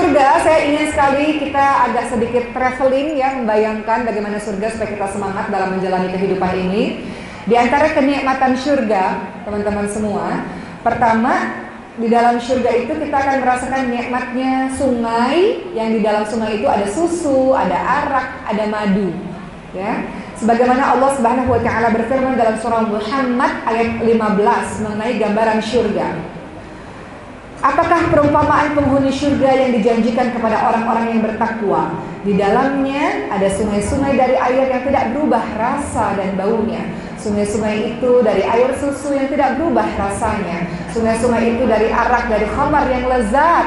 surga, saya ingin sekali kita agak sedikit traveling ya, membayangkan bagaimana surga supaya kita semangat dalam menjalani kehidupan ini. Di antara kenikmatan surga, teman-teman semua, pertama, di dalam surga itu kita akan merasakan nikmatnya sungai, yang di dalam sungai itu ada susu, ada arak, ada madu, ya. Sebagaimana Allah Subhanahu wa taala berfirman dalam surah Muhammad ayat 15 mengenai gambaran surga. Apakah perumpamaan penghuni surga yang dijanjikan kepada orang-orang yang bertakwa? Di dalamnya ada sungai-sungai dari air yang tidak berubah rasa dan baunya. Sungai-sungai itu dari air susu yang tidak berubah rasanya. Sungai-sungai itu dari arak, dari khamar yang lezat,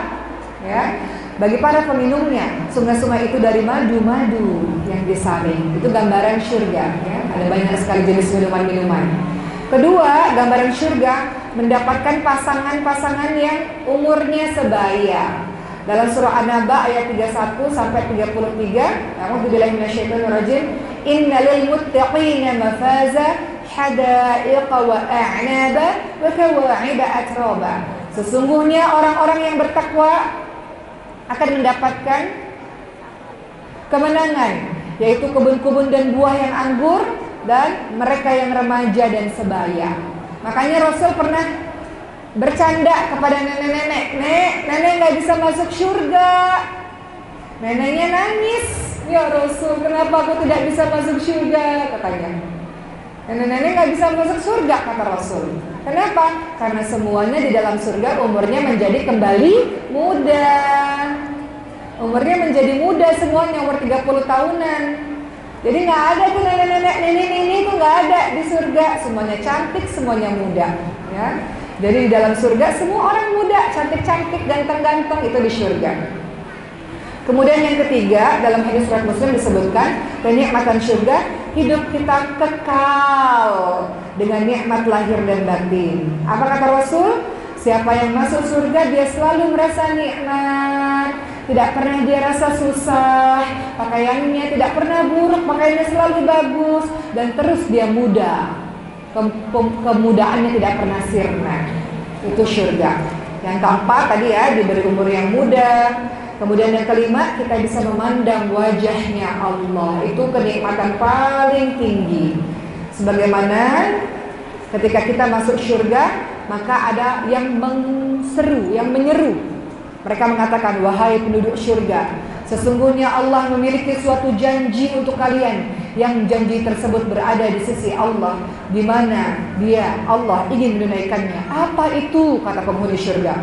ya. Bagi para peminumnya, sungai-sungai itu dari madu-madu yang disaring. Itu gambaran surga, ya. Ada banyak sekali jenis minuman-minuman. Kedua, gambaran surga mendapatkan pasangan-pasangan yang umurnya sebaya. Dalam surah An-Naba ayat 31 sampai 33, A'udzubillahi minasyaitonirrajim, innalil muttaqina mafaza hadaiqa wa a'naba wa kawa'iba atraba. Sesungguhnya orang-orang yang bertakwa akan mendapatkan kemenangan, yaitu kebun-kebun dan buah yang anggur, dan mereka yang remaja dan sebaya. Makanya Rasul pernah bercanda kepada nenek-nenek, nenek nggak bisa masuk surga. Neneknya nangis, ya Rasul, kenapa aku tidak bisa masuk surga, katanya. Nenek-nenek nggak bisa masuk surga, kata Rasul. Kenapa? Karena semuanya di dalam surga umurnya menjadi kembali muda. Umurnya menjadi muda semuanya, umur 30 tahunan. Jadi nggak ada tuh nenek-nenek, nenek-nenek tuh nggak ada di surga. Semuanya cantik, semuanya muda, ya. Jadi di dalam surga semua orang muda, cantik-cantik, ganteng-ganteng, itu di surga. Kemudian yang ketiga, dalam hadis riwayat Muslim disebutkan kenikmatan surga, hidup kita kekal dengan nikmat lahir dan batin. Apa kata Rasul? Siapa yang masuk surga dia selalu merasa nikmat, tidak pernah dia rasa susah, pakaiannya tidak pernah buruk, pakaiannya selalu bagus, dan terus dia muda. Kemudaannya tidak pernah sirna. Itu surga. Yang keempat tadi ya, diberi umur yang muda. Kemudian yang kelima, kita bisa memandang wajahnya Allah. Itu kenikmatan paling tinggi. Sebagaimana ketika kita masuk surga, maka ada yang menyeru. Mereka mengatakan, wahai penduduk surga, sesungguhnya Allah memiliki suatu janji untuk kalian, yang janji tersebut berada di sisi Allah, di mana Dia, Allah, ingin menunaikannya. Apa itu? Kata penghuni surga.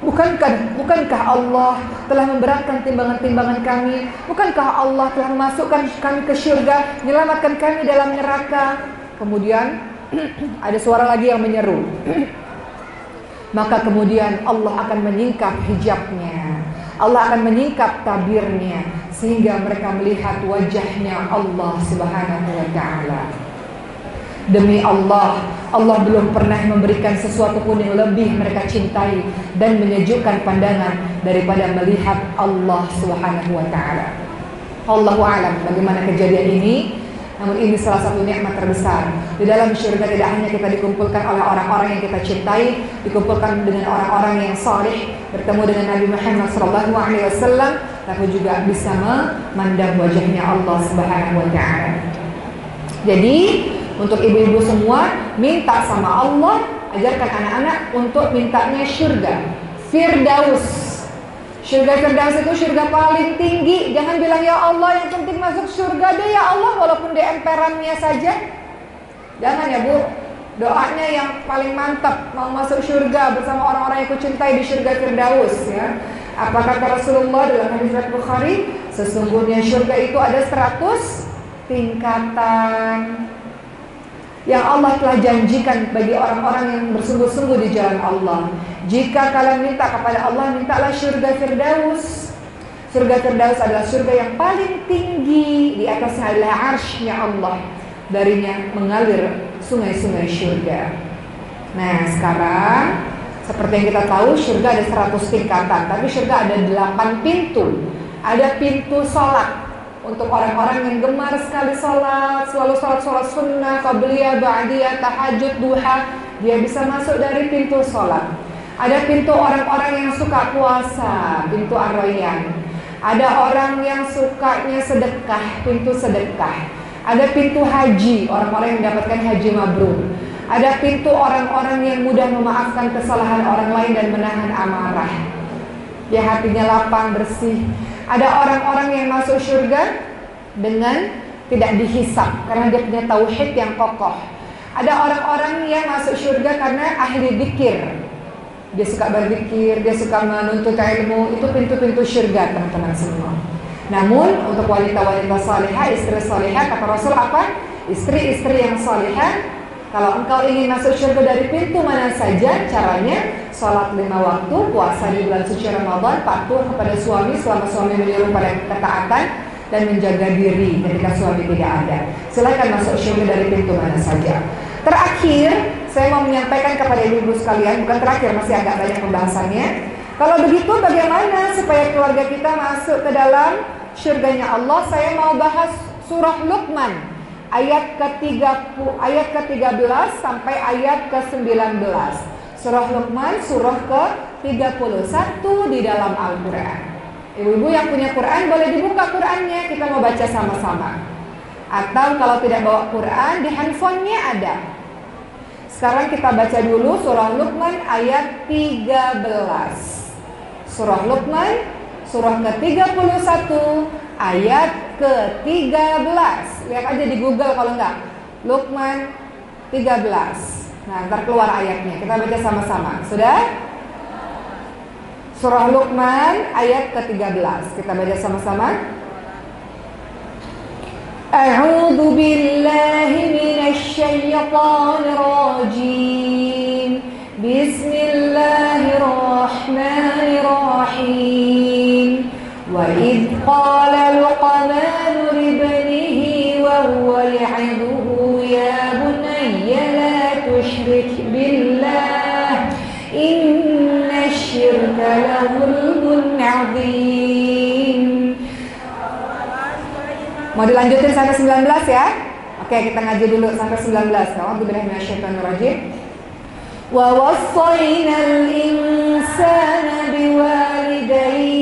Bukankah Allah telah memberatkan timbangan-timbangan kami? Bukankah Allah telah memasukkan kami ke surga, menyelamatkan kami dalam neraka? Kemudian ada suara lagi yang menyeru. Maka kemudian Allah akan menyingkap hijabnya, Allah akan menyingkap tabirnya, sehingga mereka melihat wajahnya Allah Subhanahu wa ta'ala. Demi Allah, Allah belum pernah memberikan sesuatu pun yang lebih mereka cintai dan menyejukkan pandangan daripada melihat Allah Subhanahu wa ta'ala. Allahu a'lam bagaimana kejadian ini. Namun ini salah satu nikmat terbesar. Di dalam surga tidak hanya kita dikumpulkan oleh orang-orang yang kita cintai, dikumpulkan dengan orang-orang yang saleh, bertemu dengan Nabi Muhammad SAW, tapi juga bisa memandang wajahnya Allah Subhanahu wa ta'ala. Jadi untuk ibu-ibu semua, minta sama Allah, ajarkan anak-anak untuk mintanya surga Firdaus. Surga Firdaus itu surga paling tinggi. Jangan bilang ya Allah yang penting masuk surga deh ya Allah, walaupun di emperannya saja. Jangan ya Bu. Doanya yang paling mantap, mau masuk surga bersama orang-orang yang kucintai di surga Firdaus, ya. Apa kata Rasulullah dalam hadis riwayat Bukhari? Sesungguhnya surga itu ada 100 tingkatan yang Allah telah janjikan bagi orang-orang yang bersungguh-sungguh di jalan Allah. Jika kalian minta kepada Allah, mintalah surga Firdaus. Surga Firdaus adalah surga yang paling tinggi. Di atasnya adalah arsy-Nya Allah. Darinya mengalir sungai-sungai surga. Nah sekarang, seperti yang kita tahu, surga ada 100 tingkatan. Tapi surga ada 8 pintu. Ada pintu sholat, untuk orang-orang yang gemar sekali sholat, selalu sholat sunnah, qabliyah, ba'diyah, tahajud, duha, dia bisa masuk dari pintu sholat. Ada pintu orang-orang yang suka puasa, pintu Ar-Rayyan. Ada orang yang sukanya sedekah, pintu sedekah. Ada pintu haji, orang-orang yang mendapatkan haji mabrur. Ada pintu orang-orang yang mudah memaafkan kesalahan orang lain dan menahan amarah. Ya, hatinya lapang, bersih. Ada orang-orang yang masuk surga dengan tidak dihisab karena dia punya tauhid yang kokoh. Ada orang-orang yang masuk surga karena ahli zikir. Dia suka berzikir, dia suka menuntut ilmu. Itu pintu-pintu surga, teman-teman semua. Namun untuk wanita-wanita salihah, istri salihah, kata Rasul apa? Istri-istri yang salihah, kalau engkau ingin masuk surga dari pintu mana saja, caranya sholat 5 waktu, puasa di bulan suci Ramadan, patuh kepada suami selama suami menyuruh pada ketaatan, dan menjaga diri ketika suami tidak ada. Silakan masuk surga dari pintu mana saja. Terakhir, saya mau menyampaikan kepada ibu-ibu sekalian, bukan terakhir, masih agak banyak pembahasannya. Kalau begitu bagaimana supaya keluarga kita masuk ke dalam surganya Allah? Saya mau bahas surah Luqman. Ayat ke-13 sampai ayat ke-19. Surah Luqman, surah ke-31 di dalam Al-Quran. Ibu-ibu yang punya Quran boleh dibuka Qurannya, kita mau baca sama-sama. Atau kalau tidak bawa Quran, di handphonenya ada. Sekarang kita baca dulu surah Luqman ayat 13. Surah Luqman, surah ke-31 ayat ke-13. Lihat aja di Google kalau enggak. Luqman 13. Nah, ntar keluar ayatnya. Kita baca sama-sama. Sudah? Surah Luqman ayat ke-13. Kita baca sama-sama. A'udzu billahi minasy syaithanir rajim. Bismillahirrahmanirrahim. وَإِذْ قَالَ لُقْمَانُ لِابْنِهِ وَهُوَ يَعِظُهُ يَا بُنَيَّ لَا تُشْرِكْ بِاللَّهِ إِنَّ الشِّرْكَ لَظُلْمٌ عَظِيمٌ. Mau dilanjutin sampai 19 ya? Oke, kita ngaji dulu sampai 19. A'udzubillahi minasyaitonirrajim. وَوَصَّيْنَا الْإِنسَانَ بِوَالِدَيْهِ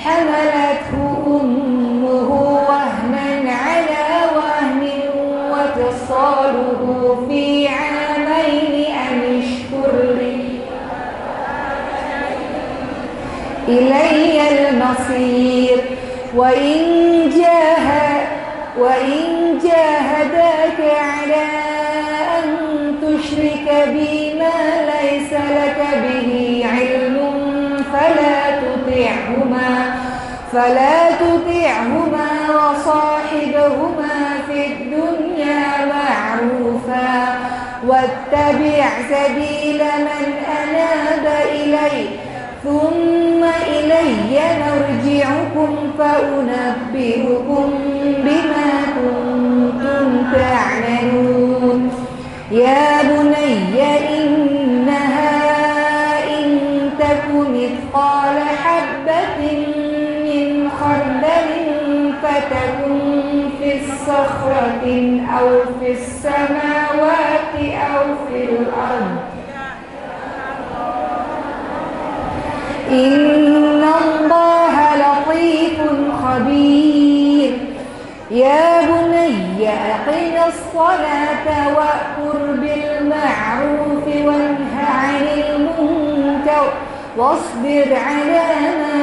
حملته أمه وهنا على وهن وفصاله في عامين أن اشكر لي إلي المصير وإن جاهداك على أن تشرك بي ما ليس لك به علم فلا تطعهما وصاحبهما في الدنيا معروفا واتبع سبيل من أناب إلي ثم إلي مرجعكم فأنبئكم بما كنتم تعملون يا بني إنها إن تك مثقال حبة من خردل فتكن في الصخرة أو في السماوات أو في الأرض إن الله لطيف خبير يا بني أقم الصلاة وأمر بالمعروف وانه عن المنكر واصبر على ما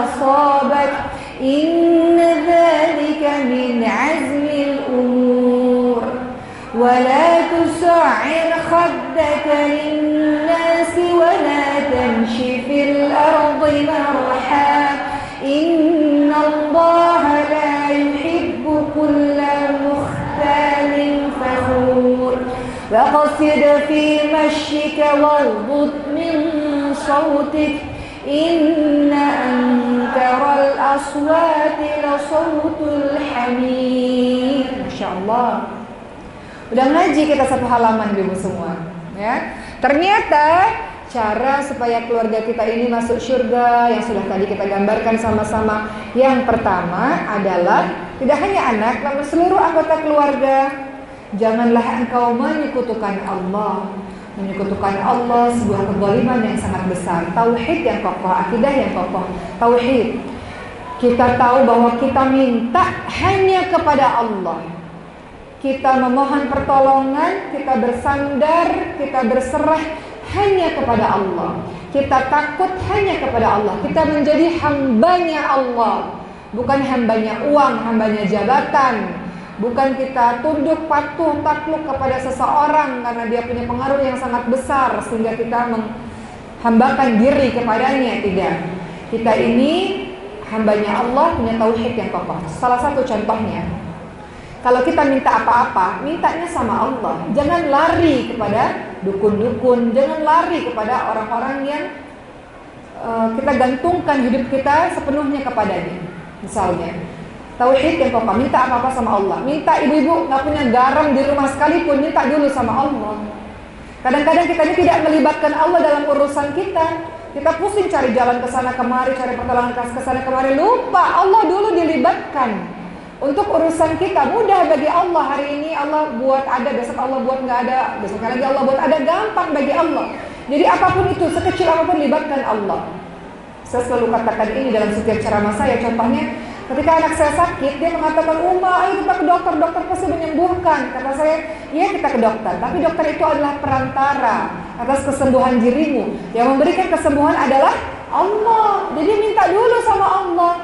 أصابك إن ذلك من عزم الأمور ولا تسعر خدك للناس ولا تمش في الأرض مرحا إن الله لا يحب كل مختال فخور وقصد في مشيك واغضض من صوتك إن أنكر الأصوات لصوت الحمير. Masya Allah. Udah ngaji kita satu halaman ibu semua, ya. Ternyata cara supaya keluarga kita ini masuk surga yang sudah tadi kita gambarkan sama-sama. Yang pertama adalah tidak hanya anak, namun seluruh anggota keluarga. Janganlah engkau menyekutukan Allah. Menyekutukan Allah sebuah kezaliman yang sangat besar. Tauhid yang kokoh, akidah yang kokoh. Tauhid. Kita tahu bahwa kita minta hanya kepada Allah. Kita memohon pertolongan, kita bersandar, kita berserah hanya kepada Allah. Kita takut hanya kepada Allah. Kita menjadi hambanya Allah. Bukan hambanya uang, hambanya jabatan. Bukan kita tunduk, patuh, takluk kepada seseorang karena dia punya pengaruh yang sangat besar sehingga kita menghambakan diri kepadanya. Tidak. Kita ini hambanya Allah, punya tauhid yang kokoh. Salah satu contohnya, kalau kita minta apa-apa, mintanya sama Allah. Jangan lari kepada dukun-dukun, jangan lari kepada orang-orang yang kita gantungkan hidup kita sepenuhnya kepadanya. Misalnya, tauhid yang kokoh, minta apa-apa sama Allah. Minta ibu-ibu nggak punya garam di rumah sekalipun, minta dulu sama Allah. Kadang-kadang kita ini tidak melibatkan Allah dalam urusan kita. Kita pusing cari jalan ke sana kemari, cari pertolongan ke sana kemari, lupa Allah dulu dilibatkan. Untuk urusan kita mudah bagi Allah. Hari ini Allah buat ada, besok Allah buat nggak ada, besok lagi Allah buat ada, gampang bagi Allah. Jadi apapun itu, sekecil apapun libatkan Allah. Saya selalu katakan ini dalam setiap ceramah saya. Contohnya, ketika anak saya sakit, dia mengatakan, "Uma, ayo kita ke dokter, dokter pasti menyembuhkan." Kata saya, "Iya kita ke dokter, tapi dokter itu adalah perantara atas kesembuhan dirimu. Yang memberikan kesembuhan adalah Allah. Jadi minta dulu sama Allah.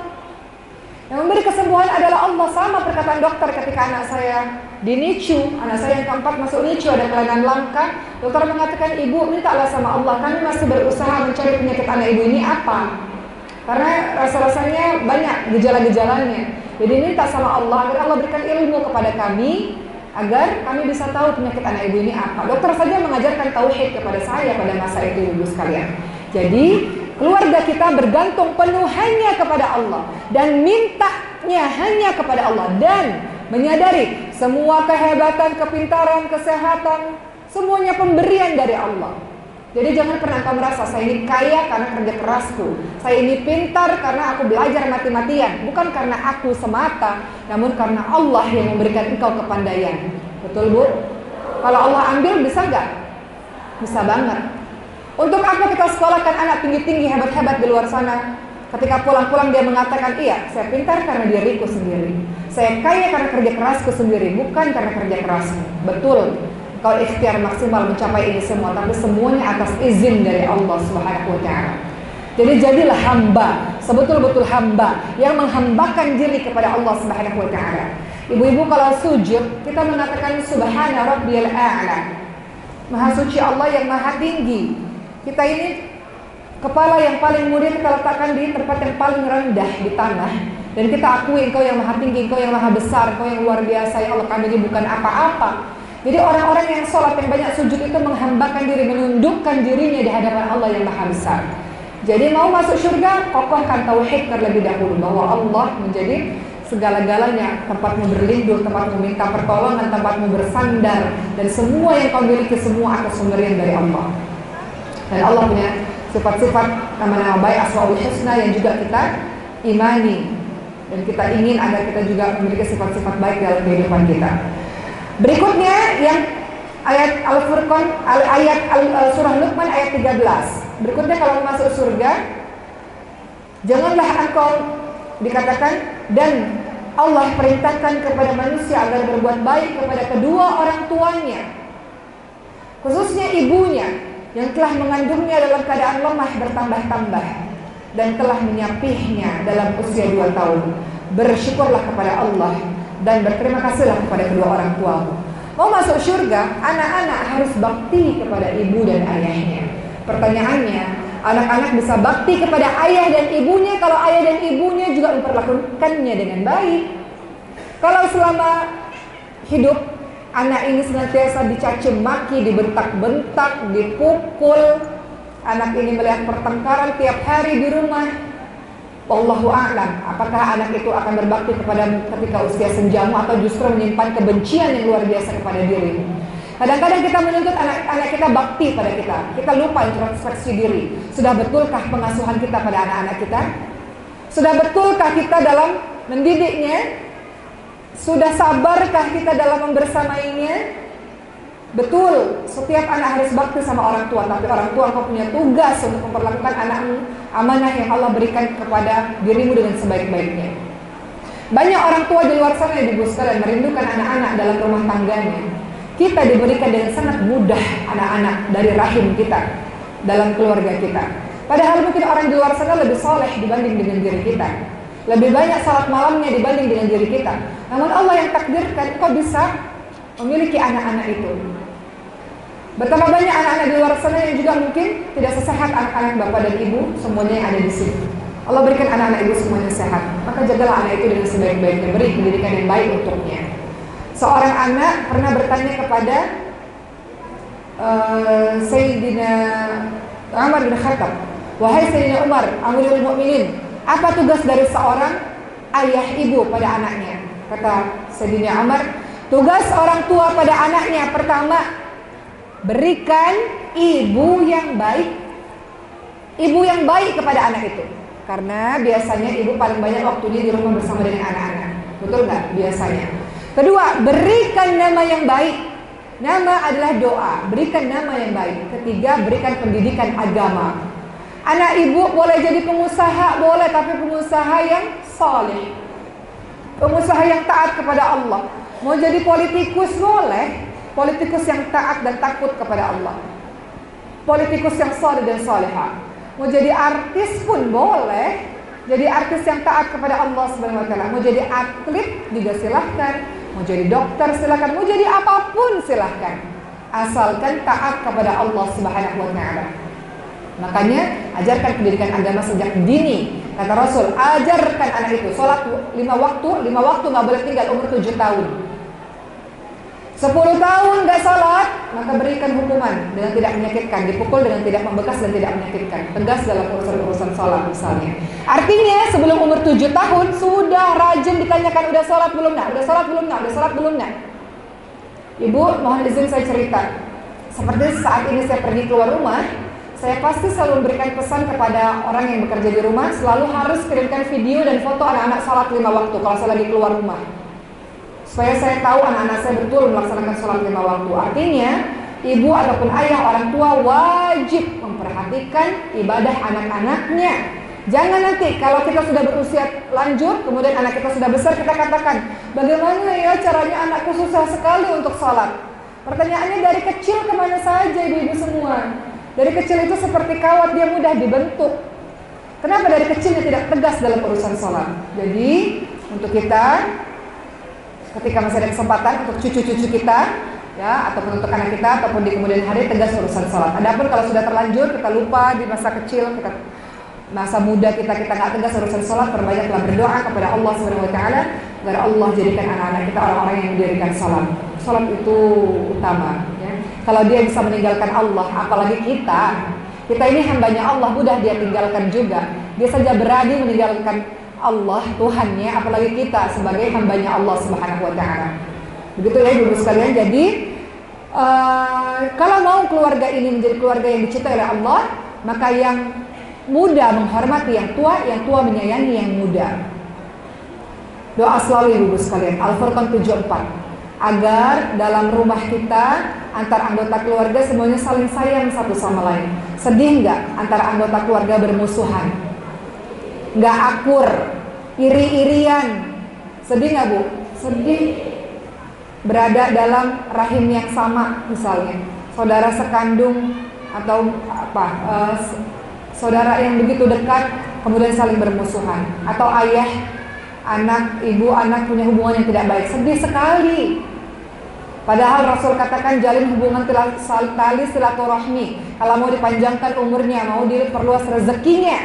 Yang memberi kesembuhan adalah Allah." Sama perkataan dokter ketika anak saya di NICU, anak saya yang keempat masuk NICU, ada kelainan langka. Dokter mengatakan, "Ibu, mintalah sama Allah, kami masih berusaha mencari penyakit anak ibu ini apa." Karena rasa-rasanya banyak gejala-gejalanya. Jadi minta sama Allah agar Allah berikan ilmu kepada kami, agar kami bisa tahu penyakit anak ibu ini apa. Dokter saja mengajarkan tauhid kepada saya pada masa itu, ibu sekalian. Jadi keluarga kita bergantung penuh hanya kepada Allah dan mintanya hanya kepada Allah, dan menyadari semua kehebatan, kepintaran, kesehatan, semuanya pemberian dari Allah. Jadi jangan pernah engkau merasa saya ini kaya karena kerja kerasku, saya ini pintar karena aku belajar mati-matian. Bukan karena aku semata, namun karena Allah yang memberikan engkau kepandaian. Betul Bu? Kalau Allah ambil bisa gak? Bisa banget. Untuk apa kita sekolahkan anak tinggi-tinggi, hebat-hebat di luar sana? Ketika pulang-pulang dia mengatakan, "Iya, saya pintar karena diriku sendiri. Saya kaya karena kerja kerasku sendiri, bukan karena kerja kerasmu." Betul. Kau ikhtiar maksimal mencapai ini semua, tapi semuanya atas izin dari Allah Subhanahu wa ta'ala. Jadi jadilah hamba, sebetul-betul hamba yang menghambakan diri kepada Allah Subhanahu wa ta'ala. Ibu-ibu kalau sujud, kita mengatakan Subhana Rabbiyal A'la. Maha suci Allah yang maha tinggi. Kita ini kepala yang paling mulia kita letakkan di tempat yang paling rendah di tanah, dan kita akui Engkau yang maha tinggi, Engkau yang maha besar, Engkau yang luar biasa. Ya Allah, kami ini bukan apa-apa. Jadi orang-orang yang sholat, yang banyak sujud itu menghambakan diri, menundukkan dirinya di hadapan Allah yang maha besar. Jadi mau masuk surga, kokohkan tauhid terlebih dahulu, bahwa Allah menjadi segala-galanya, tempatmu berlindung, tempatmu minta pertolongan, tempatmu bersandar, dan semua yang kau miliki semua atas pemberian dari Allah. Dan Allah punya sifat-sifat nama-nama baik, Asmaul Husna, yang juga kita imani, dan kita ingin agar kita juga memiliki sifat-sifat baik dalam kehidupan kita. Berikutnya yang ayat Al-Furqan, surah Luqman ayat 13. Berikutnya kalau masuk surga, janganlah engkau, dikatakan, dan Allah perintahkan kepada manusia agar berbuat baik kepada kedua orang tuanya, khususnya ibunya yang telah mengandungnya dalam keadaan lemah bertambah-tambah dan telah menyapihnya dalam usia 2 tahun. Bersyukurlah kepada Allah dan berterima kasihlah kepada kedua orang tuamu. Mau masuk surga, anak-anak harus bakti kepada ibu dan ayahnya. Pertanyaannya, anak-anak bisa bakti kepada ayah dan ibunya kalau ayah dan ibunya juga memperlakukannya dengan baik. Kalau selama hidup anak ini senantiasa dicaci maki, dibentak-bentak, dipukul, anak ini melihat pertengkaran tiap hari di rumah, wallahu a'lam, apakah anak itu akan berbakti kepadamu ketika usia senjamu atau justru menyimpan kebencian yang luar biasa kepada dirimu. Kadang-kadang kita menuntut anak-anak kita bakti pada kita. Kita lupa introspeksi diri. Sudah betulkah pengasuhan kita pada anak-anak kita? Sudah betulkah kita dalam mendidiknya? Sudah sabarkah kita dalam membersamainya? Betul, setiap anak harus bakti sama orang tua, tapi orang tua engkau punya tugas untuk memperlakukan anakmu amanah yang Allah berikan kepada dirimu dengan sebaik-baiknya. Banyak orang tua di luar sana yang Ibu sekalian merindukan anak-anak dalam rumah tangganya. Kita diberikan dengan sangat mudah anak-anak dari rahim kita, dalam keluarga kita. Padahal mungkin orang di luar sana lebih soleh dibanding dengan diri kita, lebih banyak salat malamnya dibanding dengan diri kita. Namun Allah yang takdirkan kau bisa memiliki anak-anak itu. Betapa banyak anak-anak di luar sana yang juga mungkin tidak sesehat anak-anak bapak dan ibu semuanya yang ada di sini. Allah berikan anak-anak ibu semuanya sehat, maka jagalah anak itu dengan sebaik-baiknya, beri pendidikan yang baik untuknya. Seorang anak pernah bertanya kepada Sayyidina Umar bin Khattab, wahai Sayyidina Umar, Amirul Mukminin, apa tugas dari seorang ayah ibu pada anaknya? Kata Sayyidina Umar, tugas orang tua pada anaknya pertama, berikan ibu yang baik. Ibu yang baik kepada anak itu. Karena biasanya ibu paling banyak waktunya di rumah bersama dengan anak-anak. Betul nggak? Biasanya. Kedua, berikan nama yang baik. Nama adalah doa. Berikan nama yang baik. Ketiga, berikan pendidikan agama. Anak ibu boleh jadi pengusaha, boleh, tapi pengusaha yang saleh. Pengusaha yang taat kepada Allah. Mau jadi politikus boleh, politikus yang taat dan takut kepada Allah. Politikus yang saleh dan salihah. Mau jadi artis pun boleh, jadi artis yang taat kepada Allah Subhanahu wa taala. Mau jadi atlet juga silahkan, mau jadi dokter silahkan, mau jadi apapun silahkan, asalkan taat kepada Allah Subhanahu wa taala. Makanya ajarkan pendidikan agama sejak dini. Kata Rasul, ajarkan anak itu sholat 5 waktu nggak boleh tinggal umur 7 tahun. 10 tahun nggak sholat, maka berikan hukuman dengan tidak menyakitkan, dipukul dengan tidak membekas dan tidak menyakitkan. Tegas dalam urusan sholat misalnya. Artinya sebelum umur 7 tahun sudah rajin ditanyakan, udah sholat belum nak? Udah sholat belum nak? Udah sholat belum nak? Ibu, mohon izin saya cerita. Seperti saat ini saya pergi keluar rumah, saya pasti selalu memberikan pesan kepada orang yang bekerja di rumah, selalu harus kirimkan video dan foto anak-anak sholat 5 waktu kalau saya lagi keluar rumah, supaya saya tahu anak-anak saya betul melaksanakan sholat 5 waktu. Artinya, ibu ataupun ayah orang tua wajib memperhatikan ibadah anak-anaknya. Jangan nanti kalau kita sudah berusia lanjut, kemudian anak kita sudah besar, kita katakan, bagaimana ya caranya anakku susah sekali untuk sholat. Pertanyaannya, dari kecil kemana saja ibu-ibu semua? Dari kecil itu seperti kawat, dia mudah dibentuk. Kenapa dari kecilnya tidak tegas dalam urusan sholat? Jadi, untuk kita, ketika masih ada kesempatan untuk cucu-cucu kita, ya, ataupun untuk anak kita, ataupun di kemudian hari, tegas urusan sholat. Adapun kalau sudah terlanjur, kita lupa di masa kecil, masa muda kita nggak tegas urusan sholat, perbanyaklah berdoa kepada Allah Subhanahu Wa Taala agar Allah jadikan anak-anak kita orang-orang yang mendirikan sholat. Sholat itu utama. Ya. Kalau dia bisa meninggalkan Allah, apalagi kita ini hambanya Allah, mudah dia tinggalkan juga. Dia saja berani meninggalkan Allah Tuhannya, apalagi kita sebagai hambanya Allah Subhanahu wa taala. Begitu ya ibu sekalian. Jadi kalau mau keluarga ini menjadi keluarga yang dicintai oleh Allah, maka yang muda menghormati yang tua menyayangi yang muda. Doa selalu ibu sekalian, Al-Furqan 74, agar dalam rumah kita antar anggota keluarga semuanya saling sayang satu sama lain. Sedih nggak antara anggota keluarga bermusuhan? Nggak akur, iri-irian, sedih nggak bu? Sedih. Berada dalam rahim yang sama, misalnya saudara sekandung atau saudara yang begitu dekat kemudian saling bermusuhan, atau ayah anak, ibu anak punya hubungan yang tidak baik, sedih sekali. Padahal Rasul katakan jalin hubungan tali silaturahmi. Kalau mau dipanjangkan umurnya, mau diperluas rezekinya,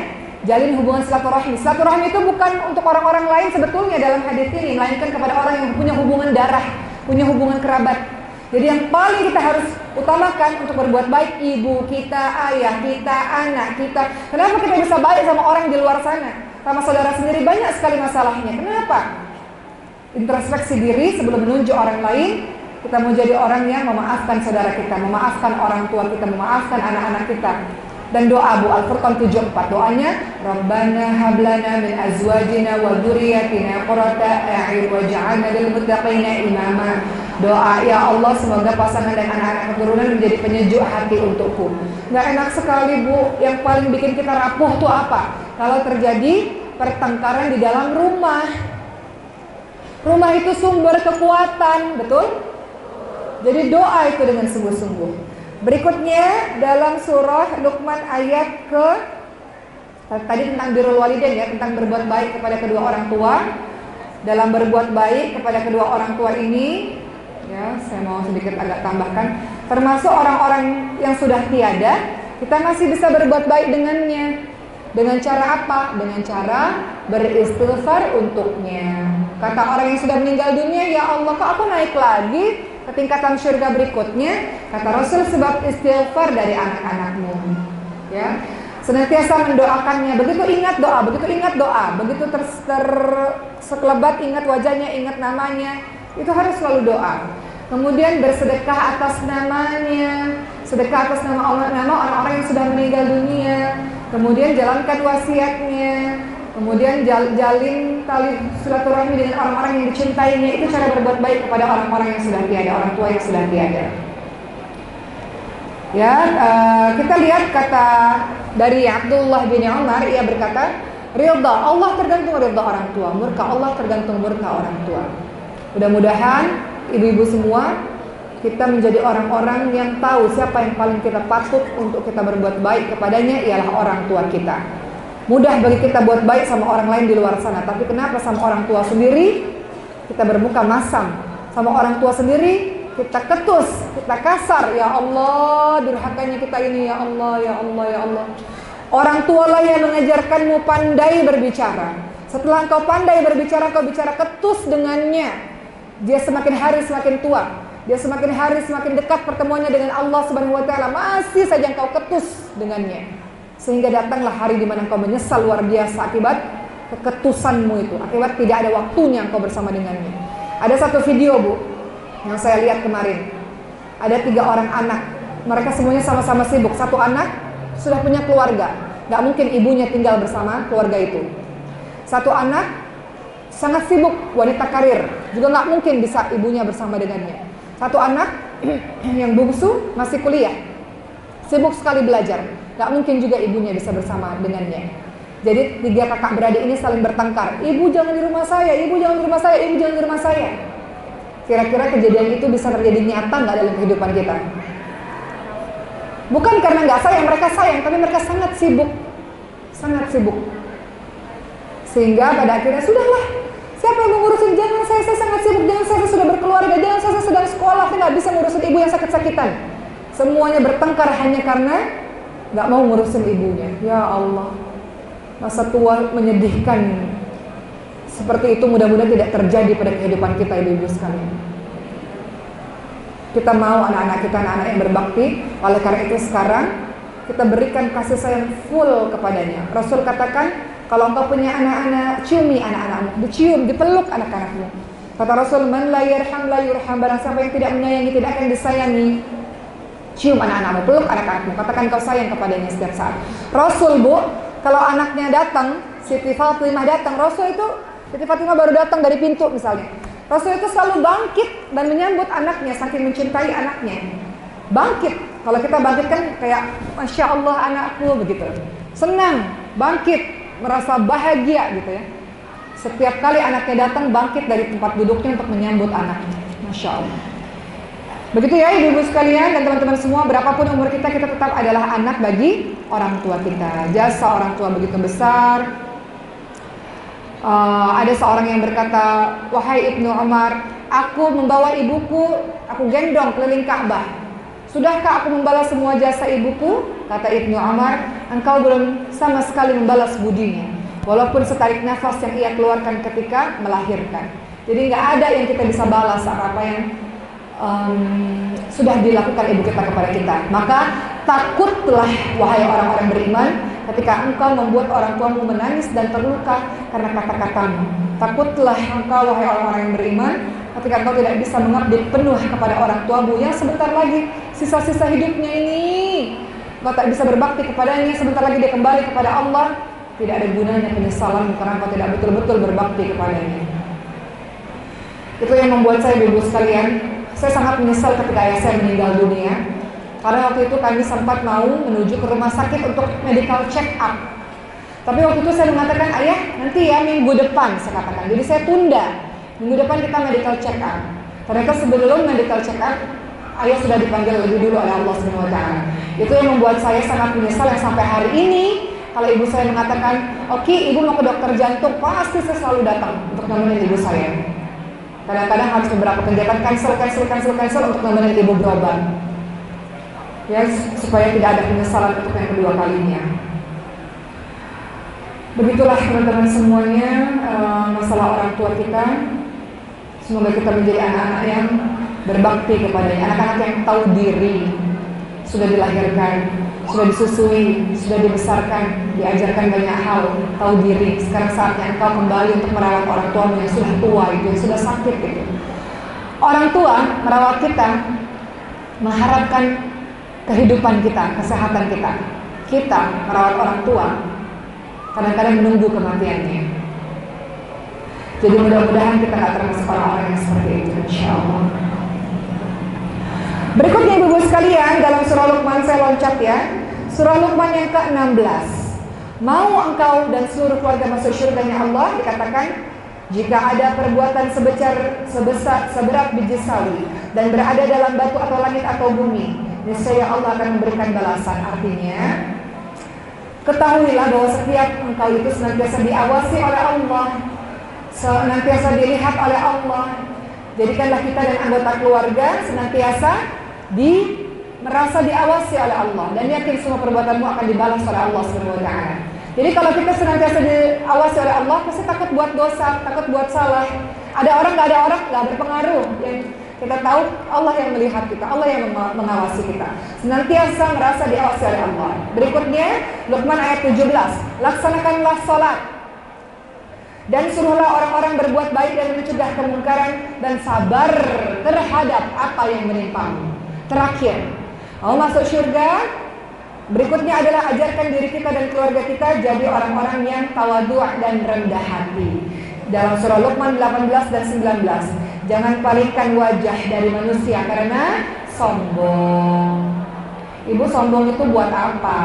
jalin hubungan silaturahmi. Silaturahmi itu bukan untuk orang-orang lain sebetulnya dalam hadis ini, melainkan kepada orang yang punya hubungan darah, punya hubungan kerabat. Jadi yang paling kita harus utamakan untuk berbuat baik, ibu kita, ayah kita, anak kita. Kenapa kita bisa baik sama orang di luar sana? Sama saudara sendiri banyak sekali masalahnya. Kenapa? Introspeksi diri sebelum menunjuk orang lain. Kita mau jadi orang yang memaafkan saudara kita, memaafkan orang tua kita, memaafkan anak-anak kita. Dan doa Bu, Al-Furqan 74, doanya Rabbana hablana min azwajina wa dzurriyyatina qurrata a'yun waj'alna lil muttaqina imama. Doa, ya Allah semoga pasangan dan anak-anak keturunan menjadi penyejuk hati untukku. Nggak enak sekali Bu, yang paling bikin kita rapuh tuh apa? Kalau terjadi pertengkaran di dalam rumah. Rumah itu sumber kekuatan, betul? Jadi doa itu dengan sungguh-sungguh. Berikutnya dalam surah Luqman ayat ke tadi tentang birrul walidain ya, tentang berbuat baik kepada kedua orang tua. Dalam berbuat baik kepada kedua orang tua ini ya, saya mau sedikit agak tambahkan, termasuk orang-orang yang sudah tiada, kita masih bisa berbuat baik dengannya. Dengan cara apa? Dengan cara beristighfar untuknya. Kata orang yang sudah meninggal dunia, ya Allah kok aku naik lagi ke tingkatan surga berikutnya? Kata Rasul, sebab istighfar dari anak-anakmu. Ya, senantiasa mendoakannya. Begitu ingat doa, begitu sekelebat ingat wajahnya, ingat namanya, itu harus selalu doa. Kemudian bersedekah atas namanya, sedekah atas nama orang-orang yang sudah meninggal dunia. Kemudian jalankan wasiatnya. Kemudian jalin tali silaturahmi dengan orang-orang yang dicintainya. Itu cara berbuat baik kepada orang-orang yang sudah tiada, orang tua yang sudah tiada. Ya, kita lihat kata dari Abdullah bin Umar, ia berkata, ridha Allah tergantung ridha orang tua, murka Allah tergantung murka orang tua. Mudah-mudahan ibu-ibu semua, kita menjadi orang-orang yang tahu siapa yang paling kita patut untuk kita berbuat baik kepadanya, ialah orang tua kita. Mudah bagi kita buat baik sama orang lain di luar sana, tapi kenapa sama orang tua sendiri kita bermuka masam, sama orang tua sendiri kita ketus, kita kasar. Ya Allah, durhakanya kita ini, ya Allah, ya Allah, ya Allah. Orang tua lah yang mengajarkanmu pandai berbicara. Setelah engkau pandai berbicara, kau bicara ketus dengannya. Dia semakin hari semakin tua, dia semakin hari semakin dekat pertemuannya dengan Allah Subhanahu wa taala, masih saja engkau ketus dengannya. Sehingga datanglah hari di mana engkau menyesal luar biasa akibat keketusanmu itu, akibat tidak ada waktunya engkau bersama dengannya. Ada satu video Bu yang saya lihat kemarin. Ada 3 orang anak, mereka semuanya sama-sama sibuk. Satu anak sudah punya keluarga, gak mungkin ibunya tinggal bersama keluarga itu. Satu anak sangat sibuk, wanita karir, juga gak mungkin bisa ibunya bersama dengannya. Satu anak yang bungsu masih kuliah, sibuk sekali belajar, gak mungkin juga ibunya bisa bersama dengannya. Jadi 3 kakak beradik ini saling bertengkar. Ibu jangan di rumah saya, ibu jangan di rumah saya, ibu jangan di rumah saya. Kira-kira kejadian itu bisa terjadi nyata gak dalam kehidupan kita? Bukan karena gak sayang, mereka sayang, tapi mereka sangat sibuk. Sangat sibuk. Sehingga pada akhirnya, sudahlah, siapa yang mengurusin? Jangan saya sangat sibuk, jangan saya sudah berkeluarga, jangan saya sedang sekolah, saya gak bisa ngurusin ibu yang sakit-sakitan. Semuanya bertengkar hanya karena gak mau ngurusin ibunya. Ya Allah, masa tua menyedihkan seperti itu mudah-mudahan tidak terjadi pada kehidupan kita, ibu-ibu sekalian. Kita mau anak-anak kita anak-anak yang berbakti. Oleh karena itu sekarang kita berikan kasih sayang full kepadanya. Rasul katakan, kalau engkau punya anak-anak, ciumi anak-anakmu, dicium, dipeluk anak-anakmu. Kata Rasul, man la yarham la yurham, barang siapa yang tidak menyayangi tidak akan disayangi. Cium anak-anakmu, peluk anak-anakmu, katakan kau sayang kepadanya setiap saat. Rasul Bu, kalau anaknya datang, Siti Fatimah datang, Rasul itu, Siti Fatimah baru datang dari pintu misalnya, Rasul itu selalu bangkit dan menyambut anaknya, saking mencintai anaknya. Bangkit, kalau kita bangkit kan kayak Masya Allah anakku begitu, senang, bangkit, merasa bahagia gitu ya. Setiap kali anaknya datang, bangkit dari tempat duduknya untuk menyambut anaknya. Masya Allah. Begitu ya ibu-ibu sekalian dan teman-teman semua, berapapun umur kita, kita tetap adalah anak bagi orang tua kita. Jasa orang tua begitu besar. Ada seorang yang berkata, wahai Ibnu Umar, aku membawa ibuku, aku gendong keliling Ka'bah. Sudahkah aku membalas semua jasa ibuku? Kata Ibnu Umar, engkau belum sama sekali membalas budinya, walaupun setarik nafas yang ia keluarkan ketika melahirkan. Jadi nggak ada yang kita bisa balas apa yang sudah dilakukan ibu kita kepada kita. Maka takutlah wahai orang-orang beriman ketika engkau membuat orang tuamu menangis dan terluka karena kata-katamu. Takutlah engkau wahai orang-orang yang beriman ketika engkau tidak bisa mengabdi penuh kepada orang tuamu yang sebentar lagi sisa-sisa hidupnya ini engkau tak bisa berbakti kepadanya, sebentar lagi dia kembali kepada Allah, tidak ada gunanya penyesalan karena engkau tidak betul-betul berbakti kepadanya. Itu yang membuat saya, ibu sekalian, saya sangat menyesal ketika ayah saya meninggal dunia. Karena waktu itu kami sempat mau menuju ke rumah sakit untuk medical check up. Tapi waktu itu saya mengatakan, ayah nanti ya minggu depan, saya katakan. Jadi saya tunda, minggu depan kita medical check up. Ternyata sebelum medical check up, ayah sudah dipanggil lebih dulu oleh Allah SWT. Itu yang membuat saya sangat menyesal yang sampai hari ini, kalau ibu saya mengatakan, oke, ibu mau ke dokter jantung, pasti saya selalu datang untuk nemenin ibu saya. Kadang-kadang harus beberapa kegiatan cancel untuk nemenin ibu berobat. Ya, supaya tidak ada penyesalan untuk yang kedua kalinya. Begitulah teman-teman semuanya, masalah orang tua kita. Semoga kita menjadi anak-anak yang berbakti kepadanya, anak-anak yang tahu diri, sudah dilahirkan, sudah disusui, sudah dibesarkan, diajarkan banyak hal, tahu diri. Sekarang saatnya engkau kembali untuk merawat orang tuamu yang sudah tua, yang sudah sakit gitu. Orang tua merawat kita, mengharapkan kehidupan kita, kesehatan kita. Kita merawat orang tua, kadang-kadang menunggu kematiannya. Jadi mudah-mudahan kita gak termasuk orang-orang yang seperti itu, insyaAllah. Berikutnya ibu-ibu sekalian, dalam surah Luqman, saya loncat ya, surah Luqman yang ke-16. Mau engkau dan seluruh keluarga masuk syurganya Allah, dikatakan, jika ada perbuatan seberat biji sawi dan berada dalam batu atau langit atau bumi, niscaya Allah akan memberikan balasan. Artinya, ketahuilah bahwa setiap engkau itu senantiasa diawasi oleh Allah, senantiasa dilihat oleh Allah. Jadikanlah kita dan anggota keluarga senantiasa merasa diawasi oleh Allah, dan yakin semua perbuatanmu akan dibalas oleh Allah SWT. Jadi kalau kita senantiasa diawasi oleh Allah, pasti takut buat dosa, takut buat salah. Ada orang, gak ada orang, gak berpengaruh. Yang kita tahu Allah yang melihat kita, Allah yang mengawasi kita. Senantiasa merasa diawasi oleh Allah. Berikutnya Luqman ayat 17, laksanakanlah sholat dan suruhlah orang-orang berbuat baik dan mencegah kemungkaran, dan sabar terhadap apa yang menimpamu. Terakhir, mau masuk surga, berikutnya adalah ajarkan diri kita dan keluarga kita jadi orang-orang yang tawadhu' dan rendah hati. Dalam surah Luqman 18 dan 19, jangan palingkan wajah dari manusia karena sombong. Ibu sombong itu buat apa?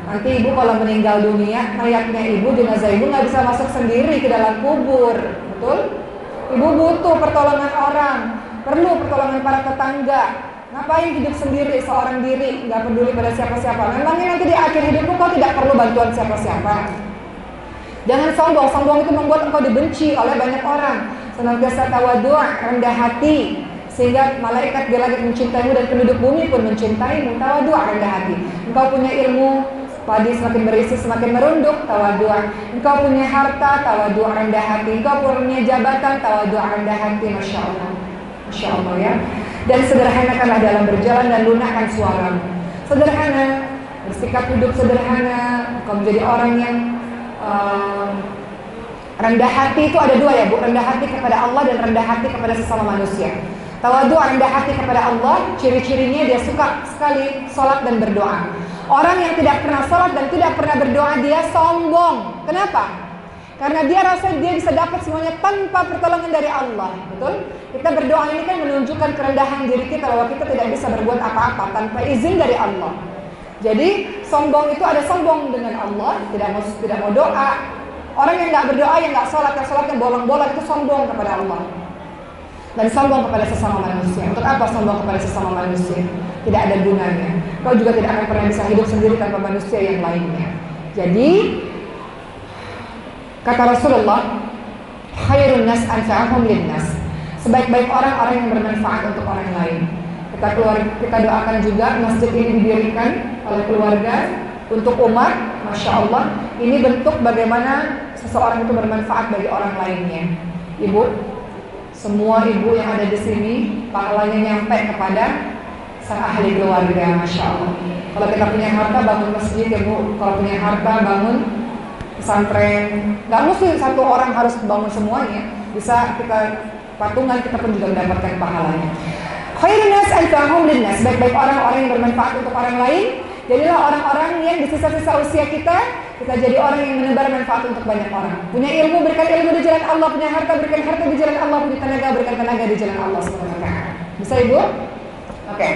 Nanti ibu kalau meninggal dunia, mayatnya ibu, jenazah ibu nggak bisa masuk sendiri ke dalam kubur, betul? Ibu butuh pertolongan orang, perlu pertolongan para tetangga. Ngapain hidup sendiri, seorang diri, nggak peduli pada siapa-siapa? Memangnya nanti di akhir hidupmu kau tidak perlu bantuan siapa-siapa? Jangan sombong, sombong itu membuat engkau dibenci oleh banyak orang. Senantiasa tawadhu', rendah hati, sehingga malaikat di langit mencintaimu dan penduduk bumi pun mencintaimu. Tawadhu', rendah hati. Engkau punya ilmu, padi semakin berisi semakin merunduk, tawadhu'. Engkau punya harta, tawadhu', rendah hati. Engkau punya jabatan, tawadhu', rendah hati. Masya Allah, Masya Allah ya. Dan sederhanakanlah dalam berjalan dan lunakkan suaramu. Sederhana, bersikap hidup sederhana. Engkau menjadi orang yang rendah hati. Itu ada dua ya bu, rendah hati kepada Allah dan rendah hati kepada sesama manusia. Tawadhu', rendah hati kepada Allah, ciri-cirinya dia suka sekali sholat dan berdoa. Orang yang tidak pernah sholat dan tidak pernah berdoa, dia sombong. Kenapa? Karena dia rasa dia bisa dapat semuanya tanpa pertolongan dari Allah. Betul? Kita berdoa ini kan menunjukkan kerendahan diri kita bahwa kita tidak bisa berbuat apa-apa tanpa izin dari Allah. Jadi sombong itu ada sombong dengan Allah, tidak mau doa. Orang yang nggak berdoa, yang nggak sholat, yang sholatnya bolong-bolong, itu sombong kepada Allah. Dan sombong kepada sesama manusia. Untuk apa sombong kepada sesama manusia? Tidak ada gunanya. Kau juga tidak akan pernah bisa hidup sendiri tanpa manusia yang lainnya. Jadi kata Rasulullah, khairun nas anfa'ahum linnas. Sebaik-baik orang yang bermanfaat untuk orang lain. Kita doakan juga masjid ini didirikan oleh keluarga untuk umat. Masya Allah, ini bentuk bagaimana seseorang itu bermanfaat bagi orang lainnya. Ibu, semua ibu yang ada di sini, pahalanya nyampe kepada sang ahli keluarga. Masya Allah. Kalau kita punya harta, bangun masjid ya bu. Kalau punya harta, bangun pesantren. Gak mesti satu orang harus bangun semuanya. Bisa kita patungan, kita pun juga mendapatkan pahalanya. Khairun nas anfa'ahum linnas. Baik-baik orang yang bermanfaat untuk orang lain. Jadilah orang-orang yang di sisa-sisa usia kita jadi orang yang menebar manfaat untuk banyak orang. Punya ilmu, berikan ilmu di jalan Allah. Punya harta, berikan harta di jalan Allah. Punya tenaga, berikan tenaga di jalan Allah SWT. Bisa Ibu? Oke.